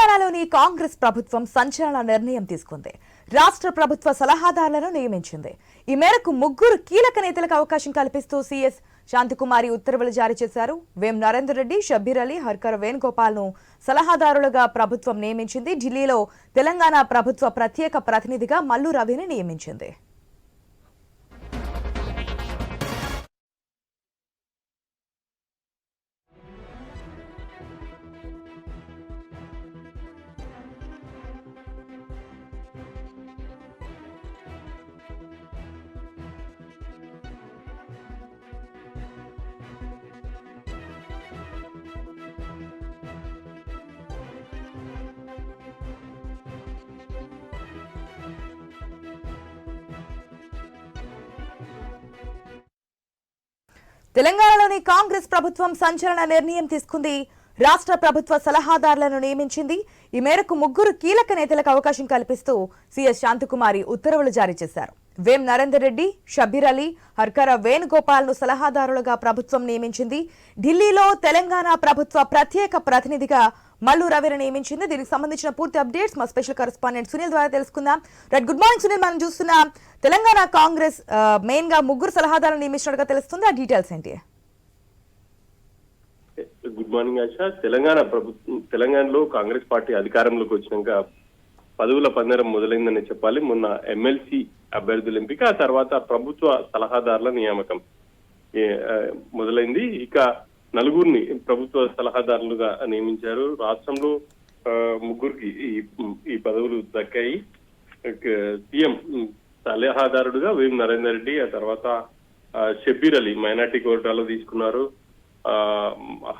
తెలంగాణలోని కాంగ్రెస్ ప్రభుత్వం సంచలన నిర్ణయం తీసుకుంది. రాష్ట్ర ప్రభుత్వ సలహాదారులను నియమించింది. ఈ మేరకు ముగ్గురు కీలక నేతలకు అవకాశం కల్పిస్తూ సీఎస్ శాంతికుమారి ఉత్తర్వులు జారీ చేశారు. వేం నరేందర్ రెడ్డి, షబ్బీర్ అలీ, హర్కర వేణుగోపాల్ ను సలహాదారులుగా ప్రభుత్వం నియమించింది. ఢిల్లీలో తెలంగాణ ప్రభుత్వ ప్రత్యేక ప్రతినిధిగా మల్లు రవిని నియమించింది. తెలంగాణలోని కాంగ్రెస్ ప్రభుత్వం సంచలన నిర్ణయం తీసుకుంది. రాష్ట్ర ప్రభుత్వ సలహాదారులను నియమించింది. ఈ మేరకు ముగ్గురు కీలక నేతలకు అవకాశం కల్పిస్తూ సీఎస్ శాంతికుమారి ఉత్తర్వులు జారీ చేశారు. వేం నరేందర్ రెడ్డి, షబ్బీర్ అలీ, హర్కర వేణుగోపాల్ ను సలహాదారులుగా ప్రభుత్వం నియమించింది. ఢిల్లీలో తెలంగాణ ప్రభుత్వ ప్రత్యేక ప్రతినిధిగా మల్లు రవిని నియమించింది. దీనికి సంబంధించిన పూర్తి అప్డేట్స్ మా స్పెషల్ కరెస్పాండెంట్ సునీల్ ద్వారా తెలుసుకుందాం. Right, good morning Sunil. మనం చూస్తున్నాం తెలంగాణ కాంగ్రెస్ మెయిన్ గా ముగ్గురు సలహాదారులను నియమించినట్టుగా తెలుస్తుంది. ఆ డీటెయిల్స్ ఏంటి? గుడ్ మార్నింగ్ ఆశ. తెలంగాణలో కాంగ్రెస్ పార్టీ అధికారంలోకి వచ్చినాక పదవుల పందరం మొదలైందని చెప్పాలి. మొన్న ఎమ్మెల్సీ అభ్యర్థుల ఎంపిక, ఆ తర్వాత ప్రభుత్వ సలహాదారుల నియామకం మొదలైంది. ఇక నలుగురిని ప్రభుత్వ సలహాదారులుగా నియమించారు. రాష్ట్రంలో ముగ్గురికి ఈ పదవులు దక్కాయి. సీఎం సలహాదారుడుగా వేం నరేందర్ రెడ్డి, ఆ తర్వాత షబ్బీర్ అలీ మైనార్టీ కోటాలో తీసుకున్నారు.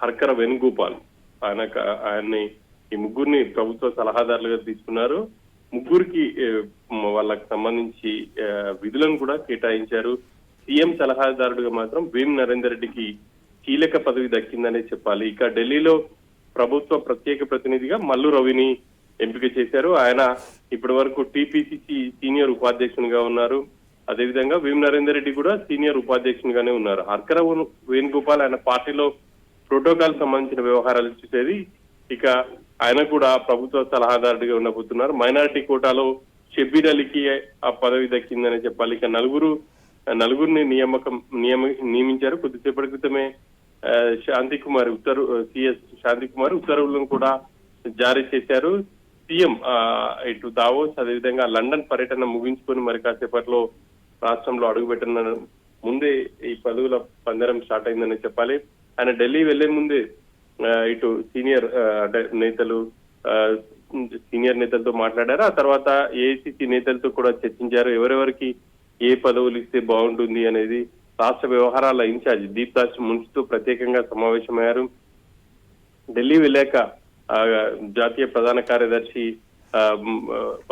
హర్కర వేణుగోపాల్ ఆయన్ని ఈ ముగ్గురిని ప్రభుత్వ సలహాదారులుగా తీసుకున్నారు. ముగ్గురికి వాళ్ళకి సంబంధించి విధులను కూడా కేటాయించారు. సీఎం సలహాదారుడిగా మాత్రం వేం నరేందర్ రెడ్డికి కీలక పదవి దక్కిందనే చెప్పాలి. ఇక ఢిల్లీలో ప్రభుత్వ ప్రత్యేక ప్రతినిధిగా మల్లు రవిని ఎంపిక చేశారు. ఆయన ఇప్పటి వరకు టీపీసీసీ సీనియర్ ఉపాధ్యక్షునిగా ఉన్నారు. అదేవిధంగా వేం నరేందర్ రెడ్డి కూడా సీనియర్ ఉపాధ్యక్షునిగానే ఉన్నారు. హర్కర వేణుగోపాల్ ఆయన పార్టీలో ప్రోటోకాల్ సంబంధించిన వ్యవహారాలు చూసేది. ఇక ఆయన కూడా ప్రభుత్వ సలహాదారుడిగా ఉండబోతున్నారు. మైనారిటీ కోటాలో షబ్బీర్ అలీకి ఆ పదవి దక్కిందని చెప్పాలి. ఇక నలుగురిని నియమించారు. కొద్దిసేపటి క్రితమే సిఎస్ శాంతికుమారి ఉత్తర్వులను కూడా జారీ చేశారు. సీఎం ఇటు దావోస్, అదేవిధంగా లండన్ పర్యటన ముగించుకొని మరి కాసేపట్లో రాష్ట్రంలో అడుగుపెట్టిన ముందే ఈ పదవుల పందరం స్టార్ట్ అయిందని చెప్పాలి. ఆయన ఢిల్లీ వెళ్లే ముందే ఇటు సీనియర్ నేతలతో మాట్లాడారు. ఆ తర్వాత ఏఐసీసీ నేతలతో కూడా చర్చించారు. ఎవరెవరికి ఏ పదవులు ఇస్తే బాగుంటుంది అనేది రాష్ట్ర వ్యవహారాల ఇన్ఛార్జ్ దీప్దాస్ మున్షితో ప్రత్యేకంగా సమావేశమయ్యారు. ఢిల్లీ వెళ్ళాక జాతీయ ప్రధాన కార్యదర్శి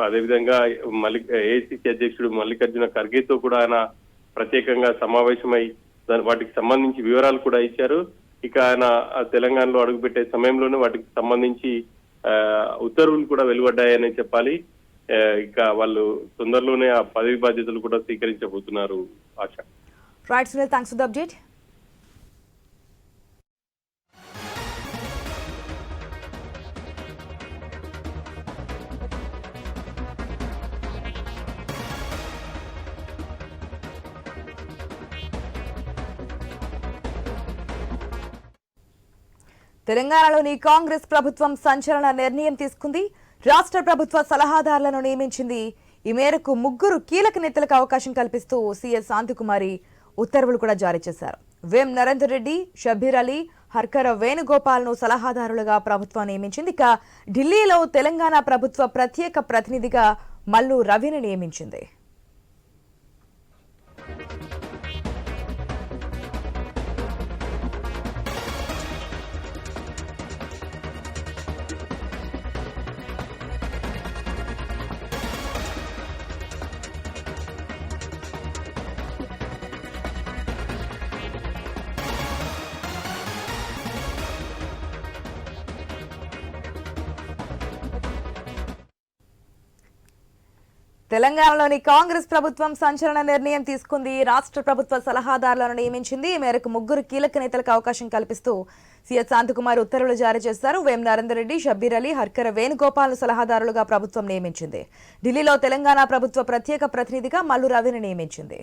అదేవిధంగా ఏఐసీసీ అధ్యక్షుడు మల్లికార్జున ఖర్గేతో కూడా ఆయన ప్రత్యేకంగా సమావేశమై వాటికి సంబంధించి వివరాలు కూడా ఇచ్చారు. ఇక ఆయన తెలంగాణలో అడుగుపెట్టే సమయంలోనే వాటికి సంబంధించి ఉత్తర్వులు కూడా వెలువడ్డాయని చెప్పాలి. ఇక వాళ్ళు తొందరలోనే ఆ పదవి బాధ్యతలు కూడా స్వీకరించబోతున్నారు. ఆశ. Right Sunil, thanks for the update. తెలంగాణలోని కాంగ్రెస్ ప్రభుత్వం సంచలన నిర్ణయం తీసుకుంది. రాష్ట్ర ప్రభుత్వ సలహాదారులను నియమించింది. ఈ మేరకు ముగ్గురు కీలక నేతలకు అవకాశం కల్పిస్తూ సీఎస్ శాంతికుమారి ఉత్తర్వులు కూడా జారీ చేశారు. వేం నరేందర్ రెడ్డి, షబ్బీర్ అలీ, హర్కర వేణుగోపాల్ ను సలహాదారులుగా ప్రభుత్వం నియమించింది. ఇక ఢిల్లీలో తెలంగాణ ప్రభుత్వ ప్రత్యేక ప్రతినిధిగా మల్లు రవిని నియమించింది. తెలంగాణలోని కాంగ్రెస్ ప్రభుత్వం సంచలన నిర్ణయం తీసుకుంది. రాష్ట్ర ప్రభుత్వ సలహాదారులను నియమించింది. ఈ మేరకు 3 కీలక నేతలకు అవకాశం కల్పిస్తూ సీఎస్ శాంతకుమారి ఉత్తర్వులు జారీ చేశారు. వేం నరేందర్ రెడ్డి, షబ్బీర్ అలీ, హర్కర వేణుగోపాల్ను సలహాదారులుగా ప్రభుత్వం నియమించింది. ఢిల్లీలో తెలంగాణ ప్రభుత్వ ప్రత్యేక ప్రతినిధిగా మల్లు రవిని నియమించింది.